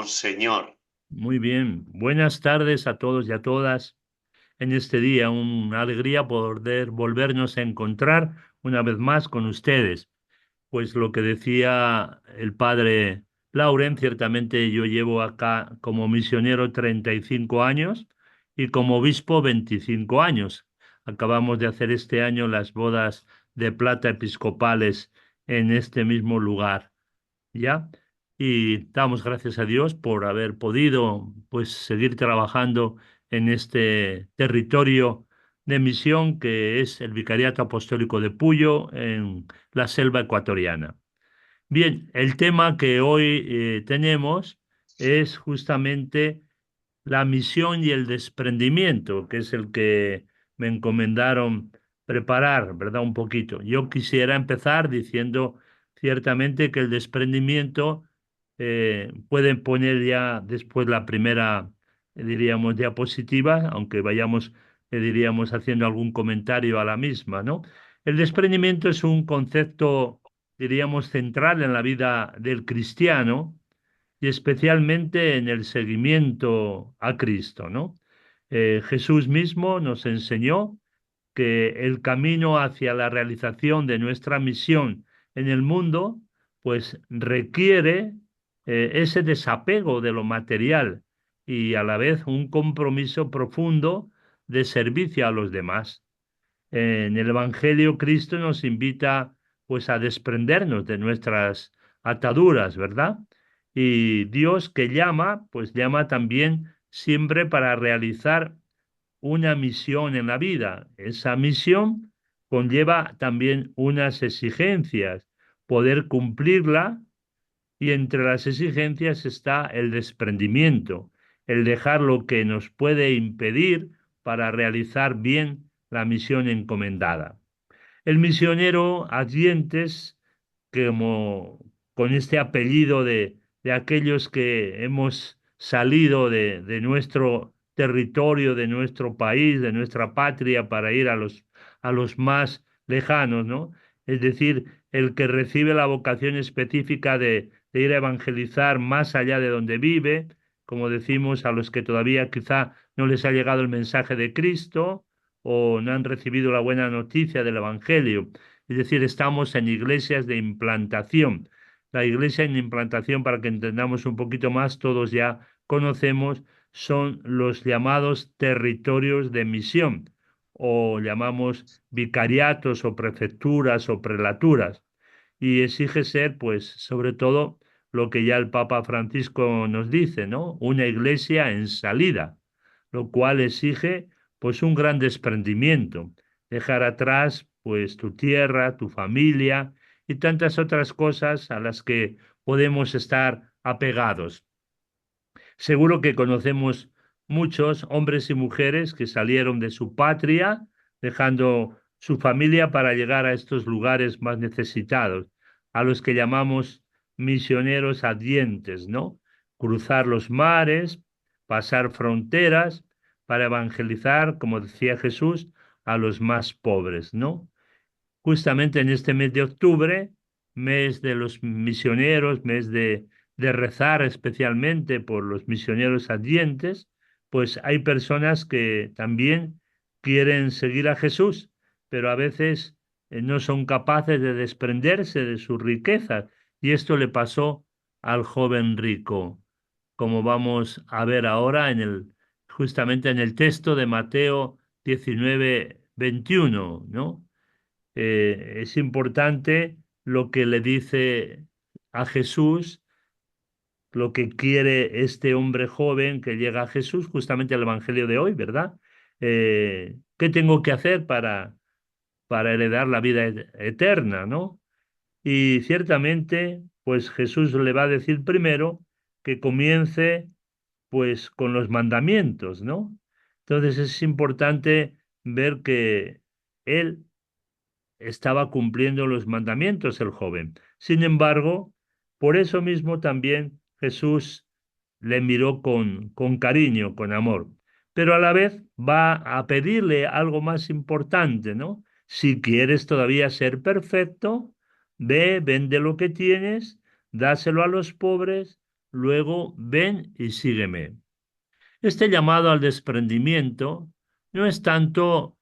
monseñor. Muy bien. Buenas tardes a todos y a todas. En este día, una alegría poder volvernos a encontrar una vez más con ustedes. Pues lo que decía el padre Lauren, ciertamente yo llevo acá como misionero 35 años y como obispo 25 años. Acabamos de hacer este año las bodas de plata episcopales en este mismo lugar. ¿Ya? Y damos gracias a Dios por haber podido pues seguir trabajando en este territorio de misión que es el Vicariato Apostólico de Puyo en la selva ecuatoriana. Bien, el tema que hoy tenemos es justamente la misión y el desprendimiento, que es el que me encomendaron preparar, ¿verdad? Un poquito. Yo quisiera empezar diciendo ciertamente que el desprendimiento pueden poner ya después la primera, diríamos, diapositiva, aunque vayamos, diríamos, haciendo algún comentario a la misma, ¿no? El desprendimiento es un concepto, diríamos, central en la vida del cristiano y especialmente en el seguimiento a Cristo, ¿no? Jesús mismo nos enseñó que el camino hacia la realización de nuestra misión en el mundo, pues requiere ese desapego de lo material y a la vez un compromiso profundo de servicio a los demás. En el Evangelio Cristo nos invita pues a desprendernos de nuestras ataduras, ¿verdad? Y Dios que llama, pues llama también siempre para realizar una misión en la vida. Esa misión conlleva también unas exigencias, poder cumplirla y entre las exigencias está el desprendimiento, el dejar lo que nos puede impedir para realizar bien la misión encomendada. El misionero Adyentes, como con este apellido de aquellos que hemos salido de nuestro territorio, de nuestro país, de nuestra patria, para ir a los más lejanos, ¿no? Es decir, el que recibe la vocación específica de ir a evangelizar más allá de donde vive, como decimos, a los que todavía quizá no les ha llegado el mensaje de Cristo o no han recibido la buena noticia del Evangelio. Es decir, estamos en iglesias de implantación. La iglesia en implantación, para que entendamos un poquito más, todos ya conocemos, son los llamados territorios de misión, o llamamos vicariatos o prefecturas o prelaturas. Y exige ser, pues, sobre todo, lo que ya el Papa Francisco nos dice, ¿no? Una iglesia en salida, lo cual exige, pues, un gran desprendimiento, dejar atrás, pues, tu tierra, tu familia y tantas otras cosas a las que podemos estar apegados. Seguro que conocemos muchos hombres y mujeres que salieron de su patria, dejando su familia para llegar a estos lugares más necesitados, a los que llamamos misioneros ardientes, ¿no? Cruzar los mares, pasar fronteras para evangelizar, como decía Jesús, a los más pobres, ¿no? Justamente en este mes de octubre, mes de los misioneros, mes de rezar especialmente por los misioneros ardientes, pues hay personas que también quieren seguir a Jesús, pero a veces no son capaces de desprenderse de sus riquezas. Y esto le pasó al joven rico, como vamos a ver ahora justamente en el texto de Mateo 19:21, ¿no? Es importante lo que le dice a Jesús, lo que quiere este hombre joven que llega a Jesús, justamente el Evangelio de hoy, ¿verdad? ¿Qué tengo que hacer para heredar la vida eterna, ¿no? Y ciertamente, pues Jesús le va a decir primero que comience, pues, con los mandamientos, ¿no? Entonces es importante ver que él estaba cumpliendo los mandamientos el joven. Sin embargo, por eso mismo también Jesús le miró con cariño, con amor, pero a la vez va a pedirle algo más importante, ¿no? Si quieres todavía ser perfecto, ve, vende lo que tienes, dáselo a los pobres, luego ven y sígueme. Este llamado al desprendimiento no es tanto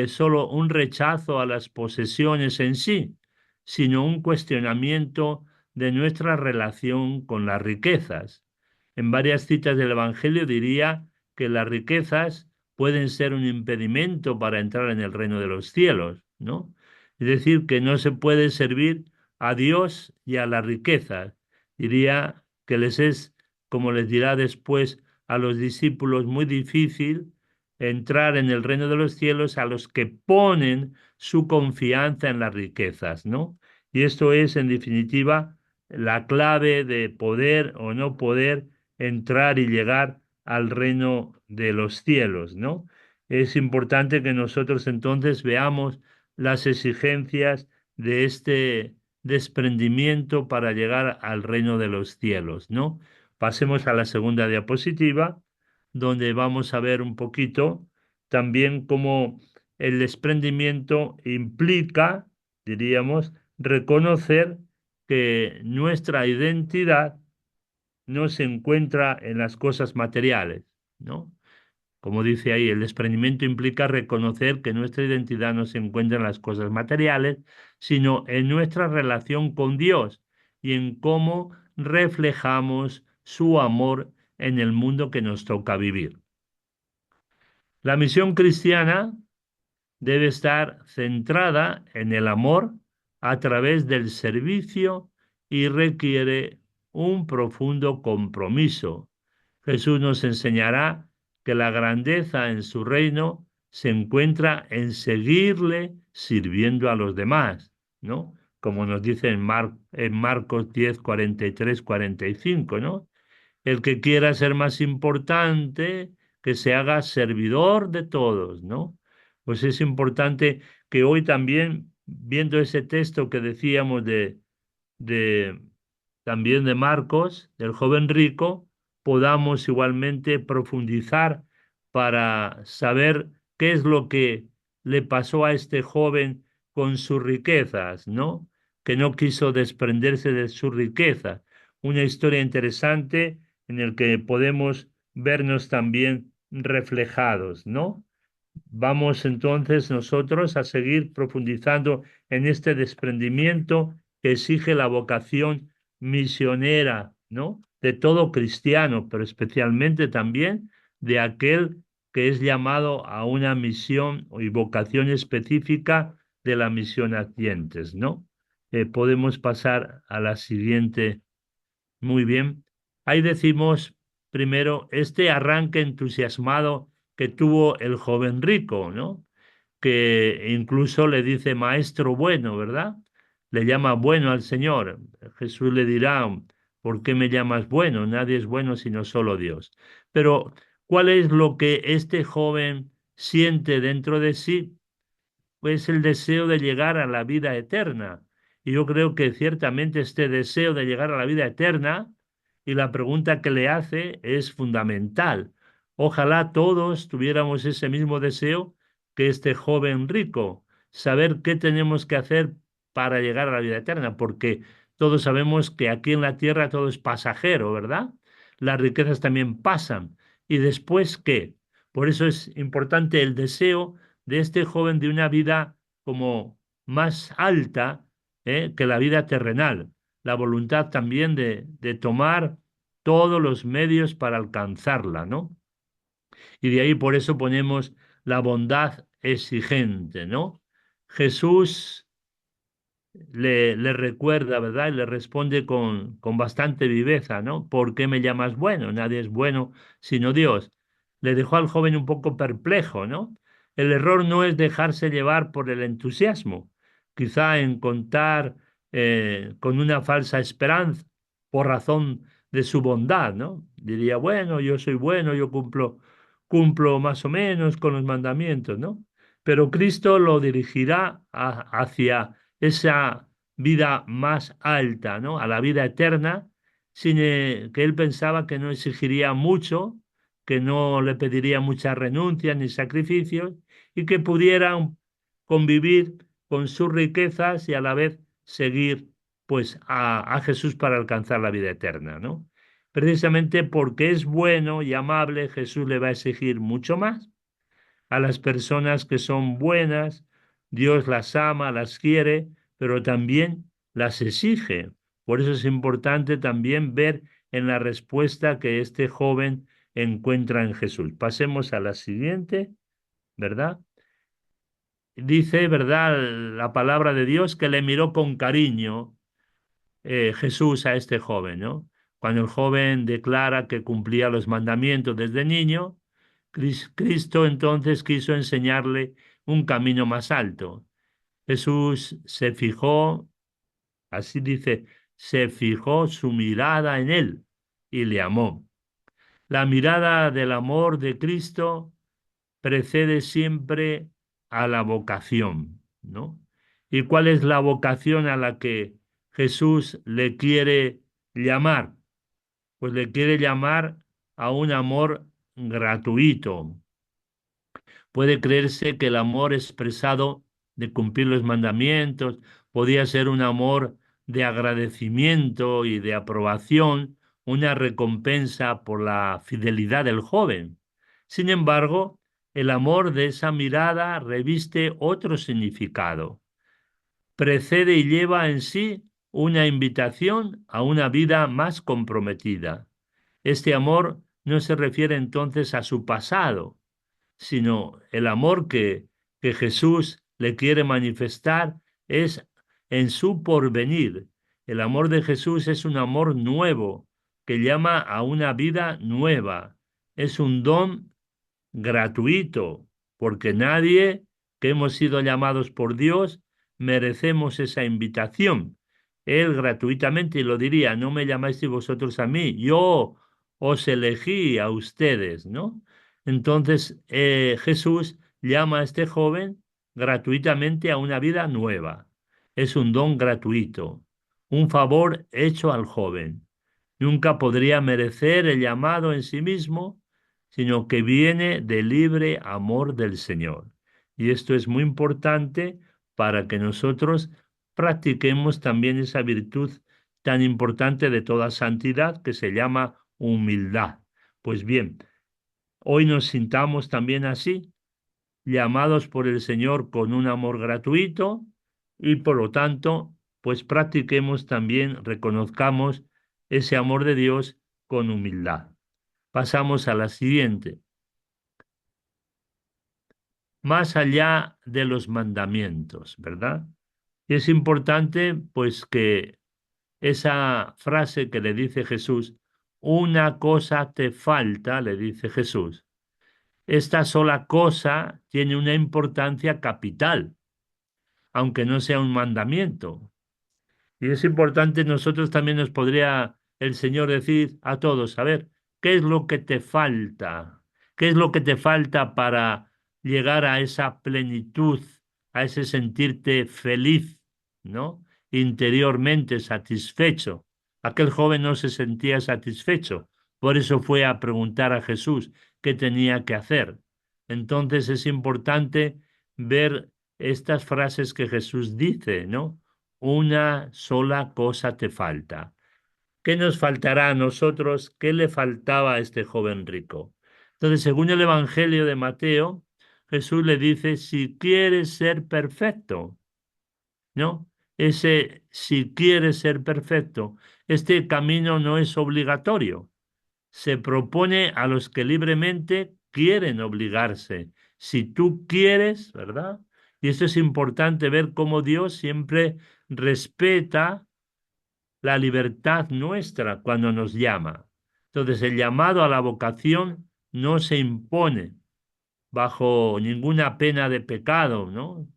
solo un rechazo a las posesiones en sí, sino un cuestionamiento de nuestra relación con las riquezas. En varias citas del Evangelio diría que las riquezas pueden ser un impedimento para entrar en el reino de los cielos, ¿no? Es decir, que no se puede servir a Dios y a las riquezas. Diría que les es, como les dirá después a los discípulos, muy difícil entrar en el reino de los cielos a los que ponen su confianza en las riquezas, ¿no? Y esto es, en definitiva, la clave de poder o no poder entrar y llegar al reino de los cielos, ¿no? Es importante que nosotros entonces veamos las exigencias de este desprendimiento para llegar al reino de los cielos, ¿no? Pasemos a la segunda diapositiva, donde vamos a ver un poquito también cómo el desprendimiento implica, diríamos, reconocer que nuestra identidad no se encuentra en las cosas materiales, ¿no? Como dice ahí, el desprendimiento implica reconocer que nuestra identidad no se encuentra en las cosas materiales, sino en nuestra relación con Dios y en cómo reflejamos su amor en el mundo que nos toca vivir. La misión cristiana debe estar centrada en el amor a través del servicio y requiere un profundo compromiso. Jesús nos enseñará que la grandeza en su reino se encuentra en seguirle sirviendo a los demás, ¿no? Como nos dice en Marcos 10, 43, 45, ¿no? El que quiera ser más importante, que se haga servidor de todos, ¿no? Pues es importante que hoy también, viendo ese texto que decíamos de también de Marcos, del joven rico, podamos igualmente profundizar para saber qué es lo que le pasó a este joven con sus riquezas, ¿no? Que no quiso desprenderse de sus riquezas. Una historia interesante en el que podemos vernos también reflejados, ¿no? Vamos entonces nosotros a seguir profundizando en este desprendimiento que exige la vocación misionera, ¿no? De todo cristiano, pero especialmente también de aquel que es llamado a una misión y vocación específica de la misión Nacientes, ¿no? Podemos pasar a la siguiente. Muy bien. Ahí decimos primero este arranque entusiasmado que tuvo el joven rico, ¿no? Que incluso le dice maestro bueno, ¿verdad? Le llama bueno al Señor. Jesús le dirá, ¿por qué me llamas bueno? Nadie es bueno sino solo Dios. Pero, ¿cuál es lo que este joven siente dentro de sí? Pues el deseo de llegar a la vida eterna. Y yo creo que ciertamente este deseo de llegar a la vida eterna y la pregunta que le hace es fundamental. Ojalá todos tuviéramos ese mismo deseo que este joven rico, saber qué tenemos que hacer para llegar a la vida eterna, porque todos sabemos que aquí en la tierra todo es pasajero, ¿verdad? Las riquezas también pasan. ¿Y después qué? Por eso es importante el deseo de este joven de una vida como más alta, que la vida terrenal, la voluntad también de tomar todos los medios para alcanzarla, ¿no? Y de ahí por eso ponemos la bondad exigente, ¿no? Jesús le recuerda, ¿verdad? Y le responde con bastante viveza, ¿no? ¿Por qué me llamas bueno? Nadie es bueno sino Dios. Le dejó al joven un poco perplejo, ¿no? El error no es dejarse llevar por el entusiasmo, quizá en contar con una falsa esperanza por razón de su bondad, ¿no? Diría, bueno, yo soy bueno, yo cumplo más o menos con los mandamientos, ¿no? Pero Cristo lo dirigirá hacia esa vida más alta, ¿no? A la vida eterna, sin que él pensaba que no exigiría mucho, que no le pediría muchas renuncias ni sacrificios y que pudiera convivir con sus riquezas y a la vez seguir pues a Jesús para alcanzar la vida eterna, ¿no? Precisamente porque es bueno y amable, Jesús le va a exigir mucho más. A las personas que son buenas, Dios las ama, las quiere, pero también las exige. Por eso es importante también ver en la respuesta que este joven encuentra en Jesús. Pasemos a la siguiente, ¿verdad? Dice, ¿verdad? La palabra de Dios que le miró con cariño Jesús a este joven, ¿no? Cuando el joven declara que cumplía los mandamientos desde niño, Cristo entonces quiso enseñarle un camino más alto. Jesús se fijó, así dice, se fijó su mirada en él y le amó. La mirada del amor de Cristo precede siempre a la vocación, ¿no? ¿Y cuál es la vocación a la que Jesús le quiere llamar? Pues le quiere llamar a un amor gratuito. Puede creerse que el amor expresado de cumplir los mandamientos podía ser un amor de agradecimiento y de aprobación, una recompensa por la fidelidad del joven. Sin embargo, el amor de esa mirada reviste otro significado. Precede y lleva en sí una invitación a una vida más comprometida. Este amor no se refiere entonces a su pasado, sino el amor que Jesús le quiere manifestar es en su porvenir. El amor de Jesús es un amor nuevo que llama a una vida nueva. Es un don gratuito, porque nadie que hemos sido llamados por Dios merecemos esa invitación. Él gratuitamente, y lo diría, no me llamáis vosotros a mí, yo os elegí a ustedes, ¿no? Entonces Jesús llama a este joven gratuitamente a una vida nueva. Es un don gratuito, un favor hecho al joven. Nunca podría merecer el llamado en sí mismo, sino que viene del libre amor del Señor. Y esto es muy importante para que nosotros practiquemos también esa virtud tan importante de toda santidad que se llama humildad. Pues bien, hoy nos sintamos también así, llamados por el Señor con un amor gratuito y por lo tanto, pues practiquemos también, reconozcamos ese amor de Dios con humildad. Pasamos a la siguiente. Más allá de los mandamientos, ¿verdad? Y es importante, pues, que esa frase que le dice Jesús, una cosa te falta, le dice Jesús. Esta sola cosa tiene una importancia capital, aunque no sea un mandamiento. Y es importante, nosotros también nos podría el Señor decir a todos, a ver, ¿qué es lo que te falta? ¿Qué es lo que te falta para llegar a esa plenitud, a ese sentirte feliz, ¿no? Interiormente satisfecho. Aquel joven no se sentía satisfecho, por eso fue a preguntar a Jesús qué tenía que hacer. Entonces es importante ver estas frases que Jesús dice, ¿no? Una sola cosa te falta. ¿Qué nos faltará a nosotros? ¿Qué le faltaba a este joven rico? Entonces, según el Evangelio de Mateo, Jesús le dice, si quieres ser perfecto, ¿no? Ese si quieres ser perfecto, este camino no es obligatorio, se propone a los que libremente quieren obligarse. Si tú quieres, ¿verdad? Y esto es importante ver cómo Dios siempre respeta la libertad nuestra cuando nos llama. Entonces, el llamado a la vocación no se impone bajo ninguna pena de pecado, ¿no?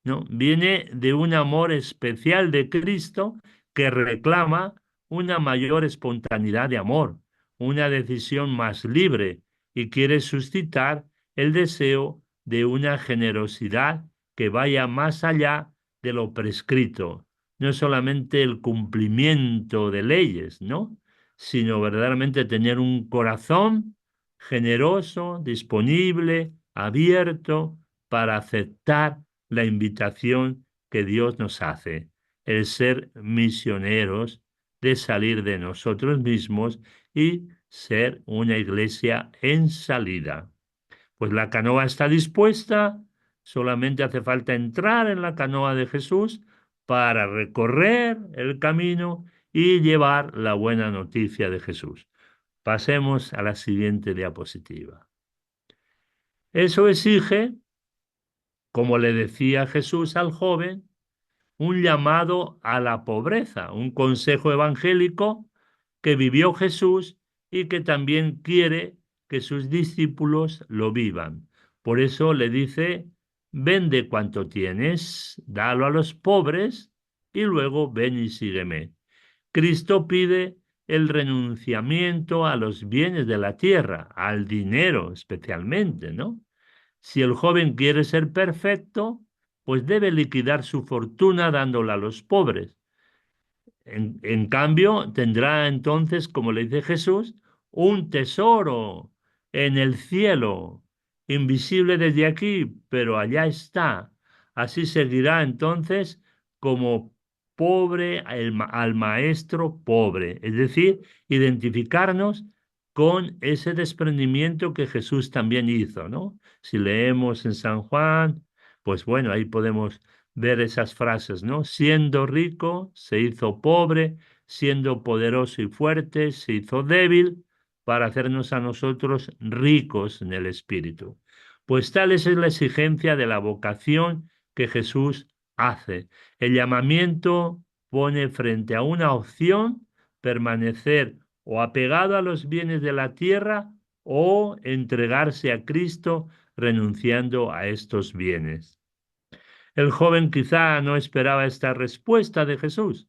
No, viene de un amor especial de Cristo que reclama una mayor espontaneidad de amor, una decisión más libre y quiere suscitar el deseo de una generosidad que vaya más allá de lo prescrito, no solamente el cumplimiento de leyes, ¿no? Sino verdaderamente tener un corazón generoso, disponible, abierto para aceptar la invitación que Dios nos hace, el ser misioneros de salir de nosotros mismos y ser una iglesia en salida. Pues la canoa está dispuesta, solamente hace falta entrar en la canoa de Jesús para recorrer el camino y llevar la buena noticia de Jesús. Pasemos a la siguiente diapositiva. Eso exige, como le decía Jesús al joven, un llamado a la pobreza, un consejo evangélico que vivió Jesús y que también quiere que sus discípulos lo vivan. Por eso le dice, vende cuanto tienes, dalo a los pobres y luego ven y sígueme. Cristo pide el renunciamiento a los bienes de la tierra, al dinero especialmente, ¿no? Si el joven quiere ser perfecto, pues debe liquidar su fortuna dándola a los pobres. En cambio, tendrá entonces, como le dice Jesús, un tesoro en el cielo, invisible desde aquí, pero allá está. Así seguirá entonces como pobre al maestro pobre, es decir, identificarnos con ese desprendimiento que Jesús también hizo, ¿no? Si leemos en San Juan, pues bueno, ahí podemos ver esas frases, ¿no? Siendo rico, se hizo pobre, siendo poderoso y fuerte, se hizo débil para hacernos a nosotros ricos en el Espíritu. Pues tal es la exigencia de la vocación que Jesús hace. El llamamiento pone frente a una opción permanecer o apegado a los bienes de la tierra o entregarse a Cristo renunciando a estos bienes. El joven quizá no esperaba esta respuesta de Jesús,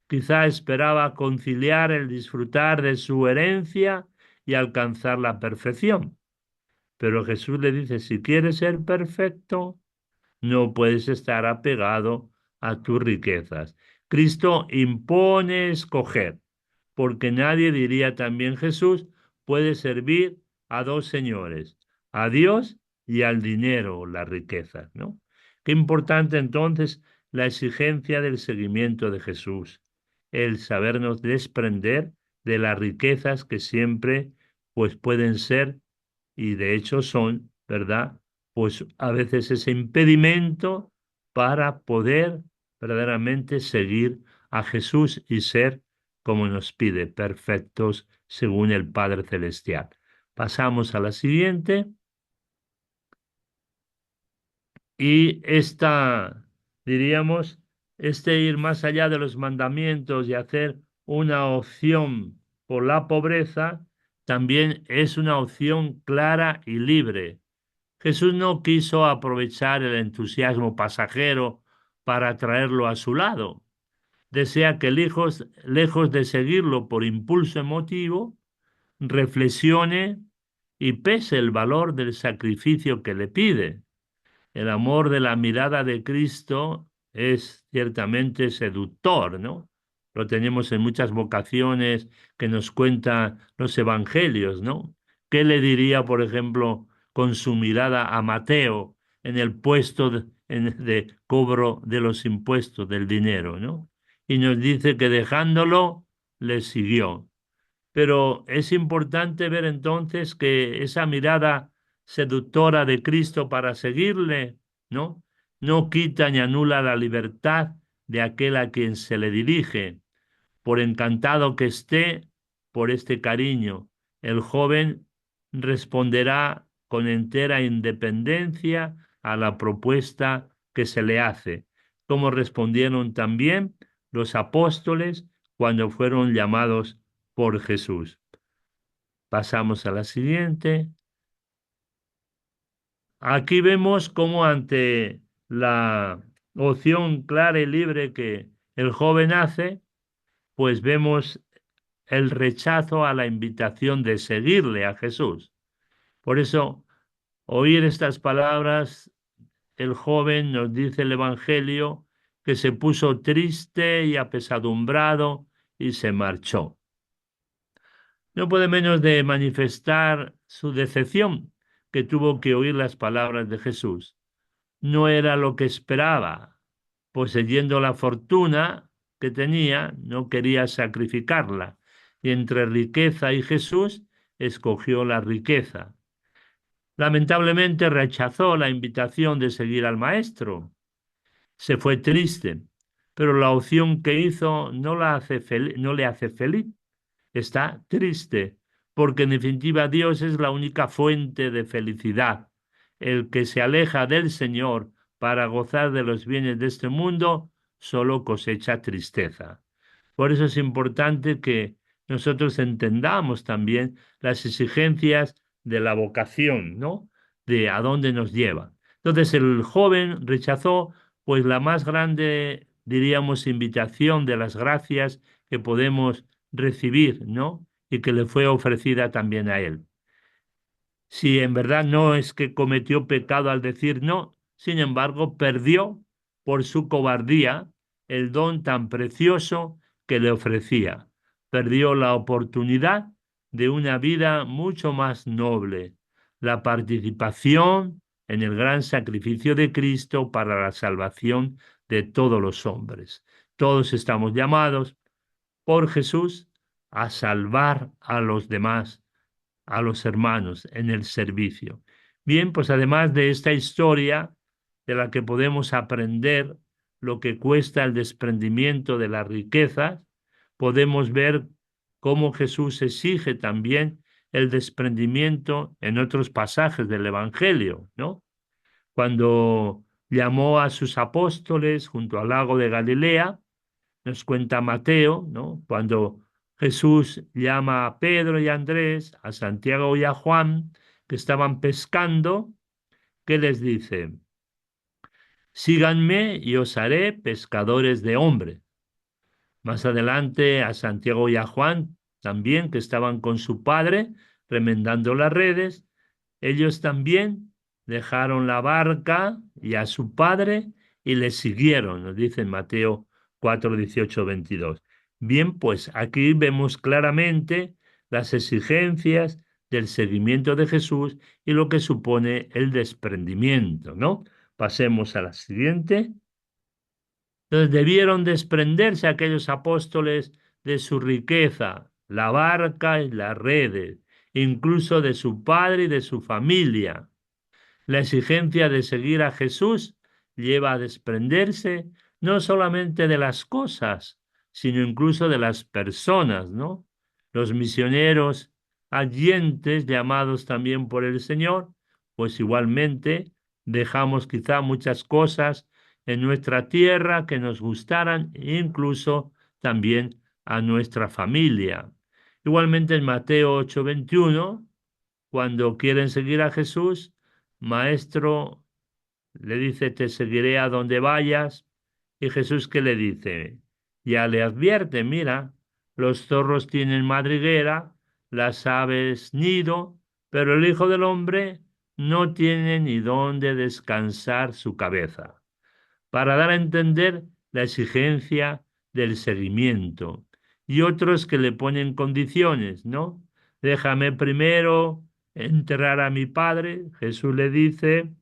quizá esperaba conciliar el disfrutar de su herencia y alcanzar la perfección. Pero Jesús le dice, si quieres ser perfecto, no puedes estar apegado a tus riquezas. Cristo impone escoger, porque nadie, diría también Jesús, puede servir a dos señores, a Dios y al dinero o las riquezas, ¿no? Qué importante entonces la exigencia del seguimiento de Jesús, el sabernos desprender de las riquezas que siempre pues pueden ser y de hecho son, ¿verdad? Pues a veces ese impedimento para poder verdaderamente seguir a Jesús y ser, como nos pide, perfectos según el Padre Celestial. Pasamos a la siguiente y esta, diríamos, este ir más allá de los mandamientos y hacer una opción por la pobreza, también es una opción clara y libre. Jesús no quiso aprovechar el entusiasmo pasajero para traerlo a su lado. Desea que lejos de seguirlo por impulso emotivo, reflexione y pese el valor del sacrificio que le pide. El amor de la mirada de Cristo es ciertamente seductor, ¿no? Lo tenemos en muchas vocaciones que nos cuentan los evangelios, ¿no? ¿Qué le diría, por ejemplo, con su mirada a Mateo en el puesto de cobro de los impuestos del dinero, ¿no? Y nos dice que dejándolo, le siguió. Pero es importante ver entonces que esa mirada seductora de Cristo para seguirle, ¿no? No quita ni anula la libertad de aquel a quien se le dirige. Por encantado que esté por este cariño, el joven responderá con entera independencia a la propuesta que se le hace, como respondieron también los apóstoles cuando fueron llamados por Jesús. Pasamos a la siguiente. Aquí vemos cómo ante la opción clara y libre que el joven hace, pues vemos el rechazo a la invitación de seguirle a Jesús. Por eso, oír estas palabras, el joven nos dice el Evangelio que se puso triste y apesadumbrado y se marchó. No puede menos de manifestar su decepción, que tuvo que oír las palabras de Jesús. No era lo que esperaba, poseyendo la fortuna, que tenía, no quería sacrificarla. Y entre riqueza y Jesús, escogió la riqueza. Lamentablemente rechazó la invitación de seguir al maestro. Se fue triste, pero la opción que hizo no le hace feliz. Está triste, porque en definitiva Dios es la única fuente de felicidad. El que se aleja del Señor para gozar de los bienes de este mundo solo cosecha tristeza. Por eso es importante que nosotros entendamos también las exigencias de la vocación, ¿no? De a dónde nos lleva. Entonces el joven rechazó pues la más grande, diríamos, invitación de las gracias que podemos recibir, ¿no? Y que le fue ofrecida también a él. Si en verdad no es que cometió pecado al decir no, sin embargo, perdió por su cobardía el don tan precioso que le ofrecía. Perdió la oportunidad de una vida mucho más noble, la participación en el gran sacrificio de Cristo para la salvación de todos los hombres. Todos estamos llamados por Jesús a salvar a los demás, a los hermanos en el servicio. Bien, pues además de esta historia de la que podemos aprender lo que cuesta el desprendimiento de las riquezas, podemos ver cómo Jesús exige también el desprendimiento en otros pasajes del Evangelio, ¿no? Cuando llamó a sus apóstoles junto al lago de Galilea, nos cuenta Mateo, ¿no? Cuando Jesús llama a Pedro y a Andrés, a Santiago y a Juan, que estaban pescando, ¿qué les dice? Síganme y os haré pescadores de hombres. Más adelante a Santiago y a Juan también, que estaban con su padre remendando las redes, ellos también dejaron la barca y a su padre y le siguieron, nos dice en Mateo 4, 18, 22. Bien, pues aquí vemos claramente las exigencias del seguimiento de Jesús y lo que supone el desprendimiento, ¿no? Pasemos a la siguiente. Entonces debieron desprenderse aquellos apóstoles de su riqueza, la barca y las redes, incluso de su padre y de su familia. La exigencia de seguir a Jesús lleva a desprenderse no solamente de las cosas, sino incluso de las personas, ¿no? Los misioneros allentes, llamados también por el Señor, pues igualmente dejamos quizá muchas cosas en nuestra tierra que nos gustaran, e incluso también a nuestra familia. Igualmente en Mateo 8:21, cuando quieren seguir a Jesús, Maestro, le dice, te seguiré a donde vayas. Y Jesús, ¿qué le dice? Ya le advierte, mira, los zorros tienen madriguera, las aves nido, pero el Hijo del Hombre no tiene ni dónde descansar su cabeza, para dar a entender la exigencia del seguimiento. Y otros que le ponen condiciones, ¿no? Déjame primero enterrar a mi padre. Jesús le dice,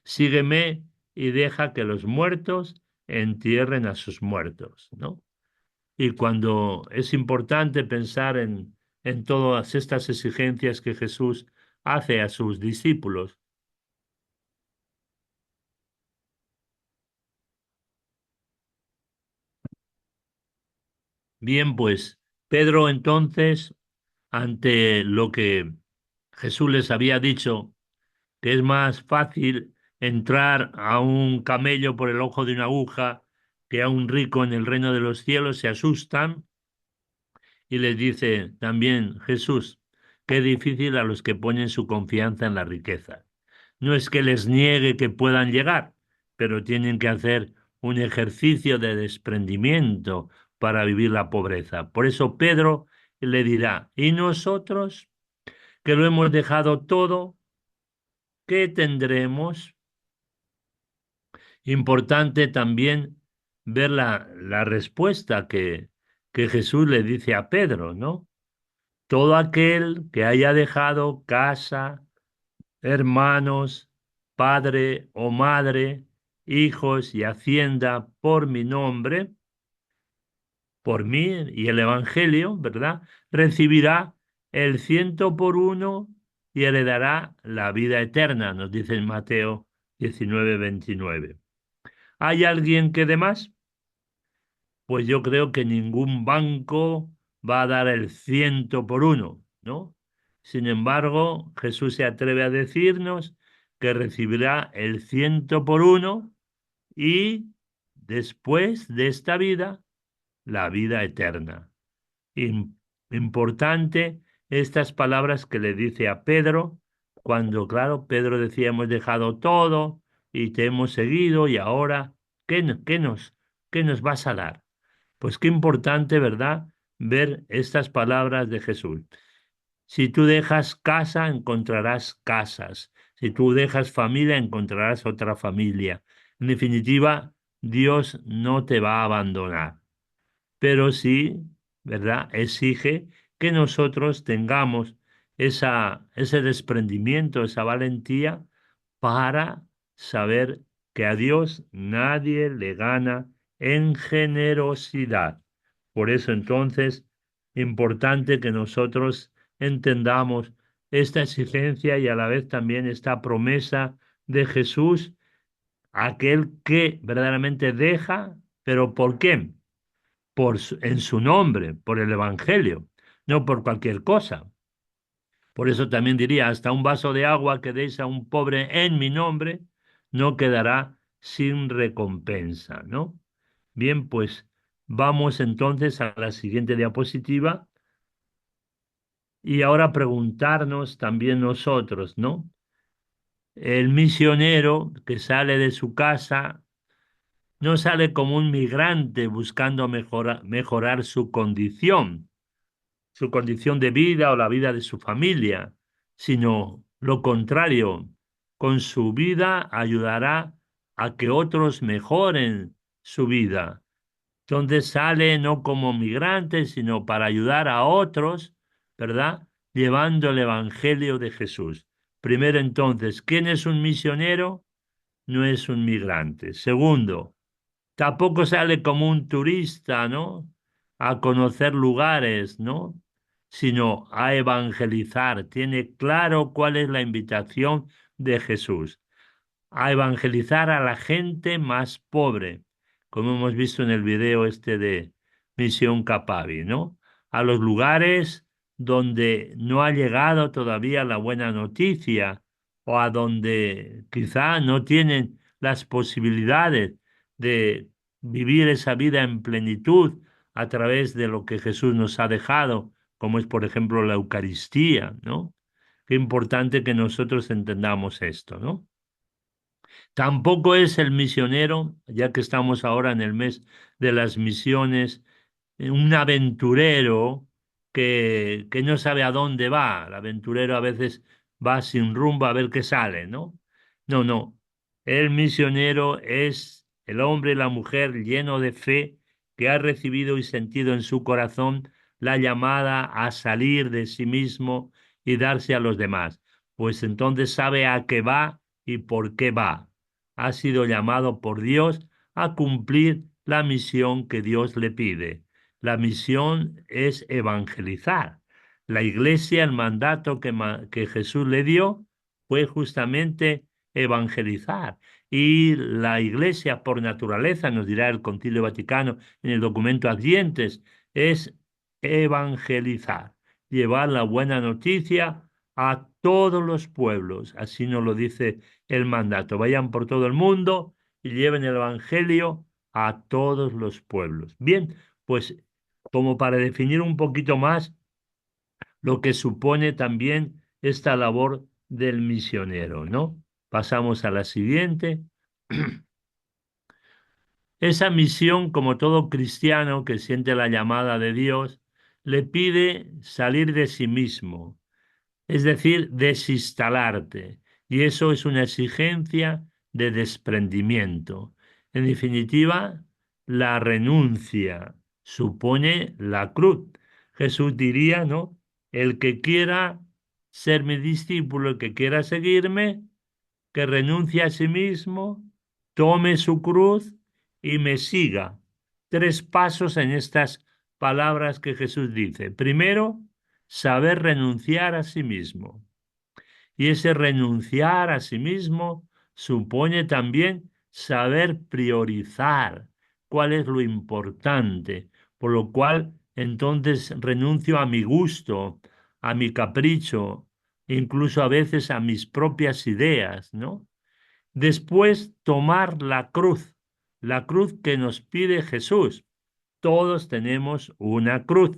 sígueme y deja que los muertos entierren a sus muertos, ¿no? Y cuando es importante pensar en todas estas exigencias que Jesús hace a sus discípulos. Bien, pues Pedro entonces, ante lo que Jesús les había dicho, que es más fácil entrar a un camello por el ojo de una aguja que a un rico en el reino de los cielos, se asustan y les dice también Jesús, qué difícil a los que ponen su confianza en la riqueza. No es que les niegue que puedan llegar, pero tienen que hacer un ejercicio de desprendimiento para vivir la pobreza. Por eso Pedro le dirá, ¿y nosotros que lo hemos dejado todo, qué tendremos? Importante también ver la respuesta que Jesús le dice a Pedro, ¿no? Todo aquel que haya dejado casa, hermanos, padre o madre, hijos y hacienda por mi nombre, por mí y el Evangelio, ¿verdad? Recibirá el ciento por uno y heredará la vida eterna, nos dice en Mateo 19:29. ¿Hay alguien que dé más? Pues yo creo que ningún banco va a dar el ciento por uno, ¿no? Sin embargo, Jesús se atreve a decirnos que recibirá el ciento por uno y después de esta vida, la vida eterna. Im- Importante estas palabras que le dice a Pedro, cuando, claro, Pedro decía, hemos dejado todo y te hemos seguido y ahora, qué nos vas a dar? Pues qué importante, ¿verdad? Ver estas palabras de Jesús. Si tú dejas casa, encontrarás casas. Si tú dejas familia, encontrarás otra familia. En definitiva, Dios no te va a abandonar, pero sí, ¿verdad? Exige que nosotros tengamos ese desprendimiento, esa valentía para saber que a Dios nadie le gana en generosidad. Por eso entonces, importante que nosotros entendamos esta exigencia y a la vez también esta promesa de Jesús, aquel que verdaderamente deja, pero ¿por qué? En su nombre, por el Evangelio, no por cualquier cosa. Por eso también diría, hasta un vaso de agua que deis a un pobre en mi nombre, no quedará sin recompensa, ¿no? Bien, pues vamos entonces a la siguiente diapositiva y ahora preguntarnos también nosotros, ¿no? El misionero que sale de su casa no sale como un migrante buscando mejorar su condición de vida o la vida de su familia, sino lo contrario, con su vida ayudará a que otros mejoren su vida. Entonces sale no como migrante, sino para ayudar a otros, ¿verdad? Llevando el Evangelio de Jesús. Primero entonces, ¿quién es un misionero? No es un migrante. Segundo, tampoco sale como un turista, ¿no? A conocer lugares, ¿no? Sino a evangelizar. Tiene claro cuál es la invitación de Jesús. A evangelizar a la gente más pobre, como hemos visto en el video este de Misión Capavi, ¿no? A los lugares donde no ha llegado todavía la buena noticia o a donde quizá no tienen las posibilidades de vivir esa vida en plenitud a través de lo que Jesús nos ha dejado, como es, por ejemplo, la Eucaristía, ¿no? Qué importante que nosotros entendamos esto, ¿no? Tampoco es el misionero, ya que estamos ahora en el mes de las misiones, un aventurero que no sabe a dónde va. El aventurero a veces va sin rumbo a ver qué sale, ¿no? No, no. El misionero es el hombre y la mujer lleno de fe que ha recibido y sentido en su corazón la llamada a salir de sí mismo y darse a los demás. Pues entonces sabe a qué va y por qué va. Ha sido llamado por Dios a cumplir la misión que Dios le pide. La misión es evangelizar. La iglesia, el mandato que Jesús le dio fue justamente evangelizar. Y la iglesia, por naturaleza, nos dirá el Concilio Vaticano en el documento Advientes, es evangelizar, llevar la buena noticia a todos los pueblos. Así nos lo dice el mandato. Vayan por todo el mundo y lleven el evangelio a todos los pueblos. Bien, pues como para definir un poquito más lo que supone también esta labor del misionero, ¿no? Pasamos a la siguiente. Esa misión, como todo cristiano que siente la llamada de Dios, le pide salir de sí mismo, es decir, desinstalarte. Y eso es una exigencia de desprendimiento. En definitiva, la renuncia supone la cruz. Jesús diría, ¿no? El que quiera ser mi discípulo, el que quiera seguirme, que renuncie a sí mismo, tome su cruz y me siga. Tres pasos en estas palabras que Jesús dice. Primero, saber renunciar a sí mismo. Y ese renunciar a sí mismo supone también saber priorizar cuál es lo importante, por lo cual entonces renuncio a mi gusto, a mi capricho, incluso a veces a mis propias ideas, ¿no? Después, tomar la cruz que nos pide Jesús. Todos tenemos una cruz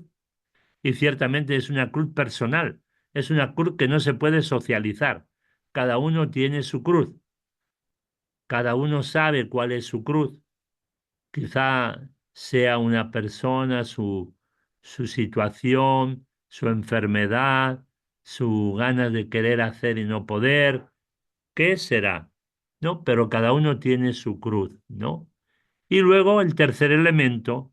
y ciertamente es una cruz personal, es una cruz que no se puede socializar. Cada uno tiene su cruz, cada uno sabe cuál es su cruz. Quizá sea una persona, su situación, su enfermedad, su ganas de querer hacer y no poder. ¿Qué será? ¿No? Pero cada uno tiene su cruz, ¿no? Y luego el tercer elemento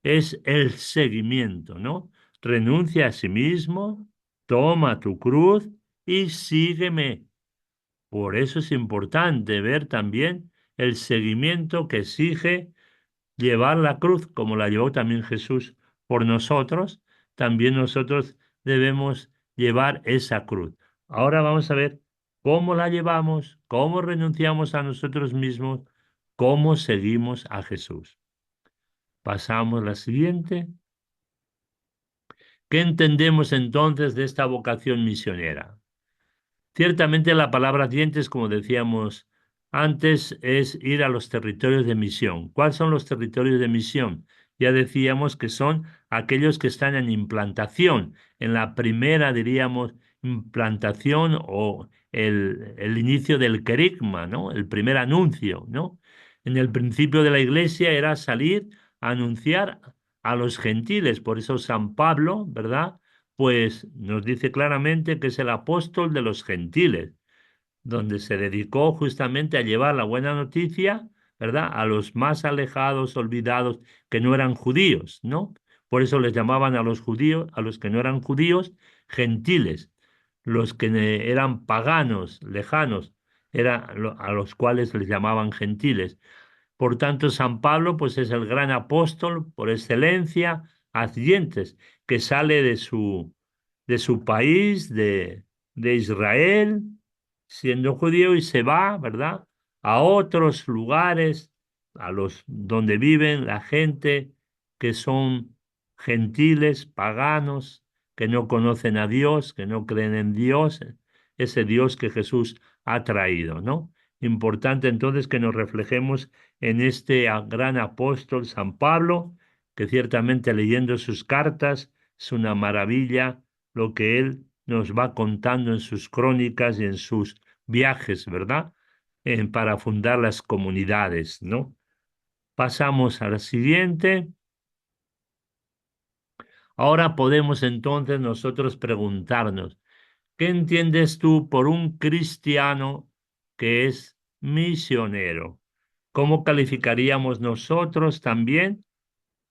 es el seguimiento, ¿no? Renuncia a sí mismo, toma tu cruz y sígueme. Por eso es importante ver también el seguimiento que exige llevar la cruz, como la llevó también Jesús por nosotros, también nosotros debemos llevar esa cruz. Ahora vamos a ver cómo la llevamos, cómo renunciamos a nosotros mismos, cómo seguimos a Jesús. Pasamos la siguiente. ¿Qué entendemos entonces de esta vocación misionera? Ciertamente la palabra dientes, como decíamos antes, es ir a los territorios de misión. ¿Cuáles son los territorios de misión? Ya decíamos que son aquellos que están en implantación, en la primera, diríamos, implantación o el inicio del querigma, ¿no? El primer anuncio, ¿no? En el principio de la iglesia era salir a anunciar a los gentiles. Por eso San Pablo, ¿verdad? Pues nos dice claramente que es el apóstol de los gentiles, donde se dedicó justamente a llevar la buena noticia, ¿verdad?, a los más alejados, olvidados, que no eran judíos, ¿no? Por eso les llamaban a los judíos, a los que no eran judíos, gentiles. Los que eran paganos, lejanos, a los cuales les llamaban gentiles. Por tanto, San Pablo, pues es el gran apóstol por excelencia, Acientes, que sale de su país, de Israel, siendo judío, y se va, ¿verdad?, a otros lugares, a los donde viven la gente que son gentiles, paganos, que no conocen a Dios, que no creen en Dios, ese Dios que Jesús ha traído, ¿no? Importante entonces que nos reflejemos en este gran apóstol San Pablo, que ciertamente leyendo sus cartas es una maravilla lo que él nos va contando en sus crónicas y en sus viajes, ¿verdad? Para fundar las comunidades, ¿no? Pasamos a la siguiente. Ahora podemos entonces nosotros preguntarnos, ¿qué entiendes tú por un cristiano que es misionero? ¿Cómo calificaríamos nosotros también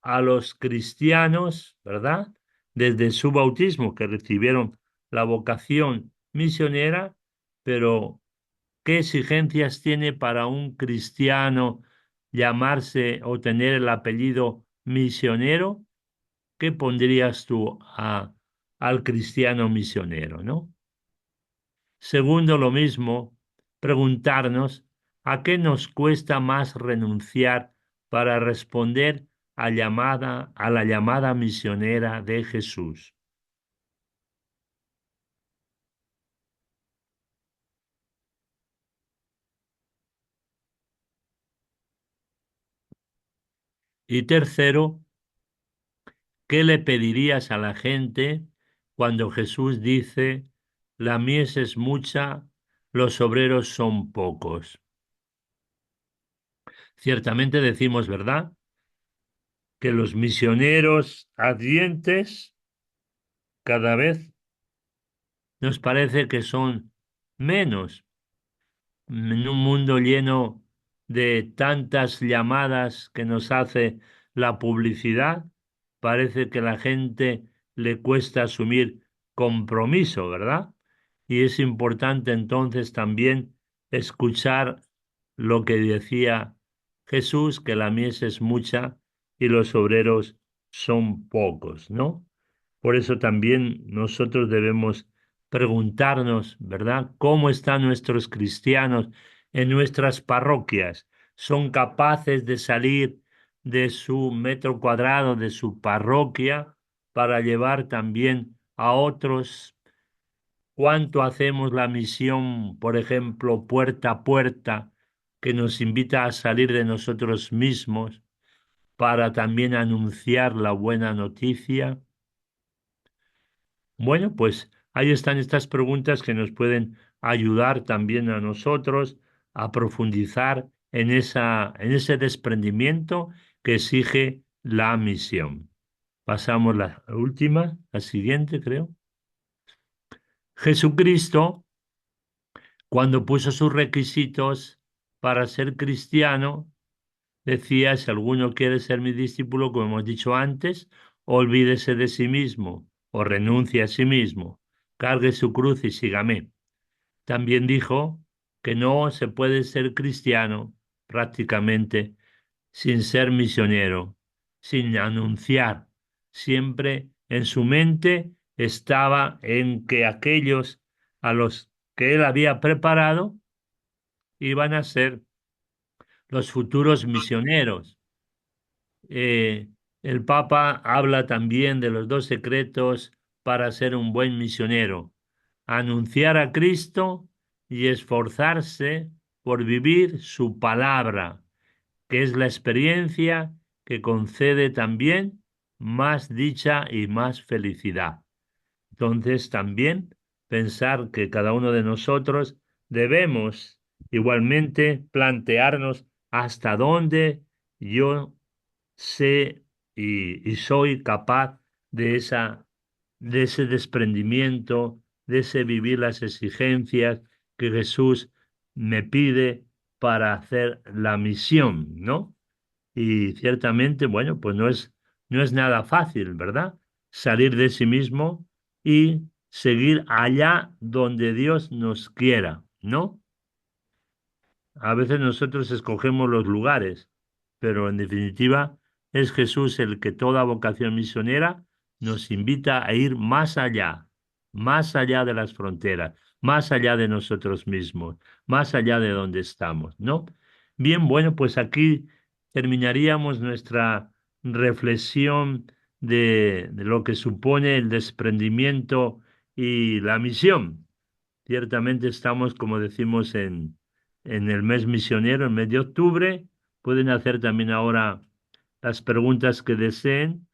a los cristianos, ¿verdad? Desde su bautismo, que recibieron la vocación misionera, pero ¿qué exigencias tiene para un cristiano llamarse o tener el apellido misionero? ¿Qué pondrías tú al cristiano misionero, no? Segundo, lo mismo, preguntarnos a qué nos cuesta más renunciar para responder a la llamada misionera de Jesús. Y tercero, ¿qué le pedirías a la gente cuando Jesús dice, la mies es mucha, los obreros son pocos? Ciertamente decimos, ¿verdad?, que los misioneros ardientes cada vez nos parece que son menos en un mundo lleno de tantas llamadas que nos hace la publicidad. Parece que a la gente le cuesta asumir compromiso, ¿verdad? Y es importante entonces también escuchar lo que decía Jesús, que la mies es mucha y los obreros son pocos, ¿no? Por eso también nosotros debemos preguntarnos, ¿verdad? ¿Cómo están nuestros cristianos en nuestras parroquias? ¿Son capaces de salir de su metro cuadrado, de su parroquia, para llevar también a otros? ¿Cuánto hacemos la misión, por ejemplo, puerta a puerta, que nos invita a salir de nosotros mismos para también anunciar la buena noticia? Bueno, pues ahí están estas preguntas que nos pueden ayudar también a nosotros a profundizar en ese desprendimiento que exige la misión. Pasamos la última, la siguiente, creo. Jesucristo, cuando puso sus requisitos para ser cristiano, decía, si alguno quiere ser mi discípulo, como hemos dicho antes, olvídese de sí mismo o renuncie a sí mismo, cargue su cruz y sígame. También dijo que no se puede ser cristiano prácticamente sin ser misionero, sin anunciar. Siempre en su mente estaba en que aquellos a los que él había preparado iban a ser los futuros misioneros. Eh, el Papa habla también de los dos secretos para ser un buen misionero: anunciar a Cristo y esforzarse por vivir su palabra, que es la experiencia que concede también más dicha y más felicidad. Entonces también pensar que cada uno de nosotros debemos igualmente plantearnos hasta dónde yo sé y soy capaz de de ese desprendimiento, de ese vivir las exigencias que Jesús me pide para hacer la misión, ¿no? Y ciertamente, bueno, pues no es nada fácil, ¿verdad? Salir de sí mismo y seguir allá donde Dios nos quiera, ¿no? A veces nosotros escogemos los lugares, pero en definitiva es Jesús el que toda vocación misionera nos invita a ir más allá de las fronteras, más allá de nosotros mismos, más allá de donde estamos, ¿no? Bien, bueno, pues aquí terminaríamos nuestra reflexión de lo que supone el desprendimiento y la misión. Ciertamente estamos, como decimos, en el mes misionero, el mes de octubre. Pueden hacer también ahora las preguntas que deseen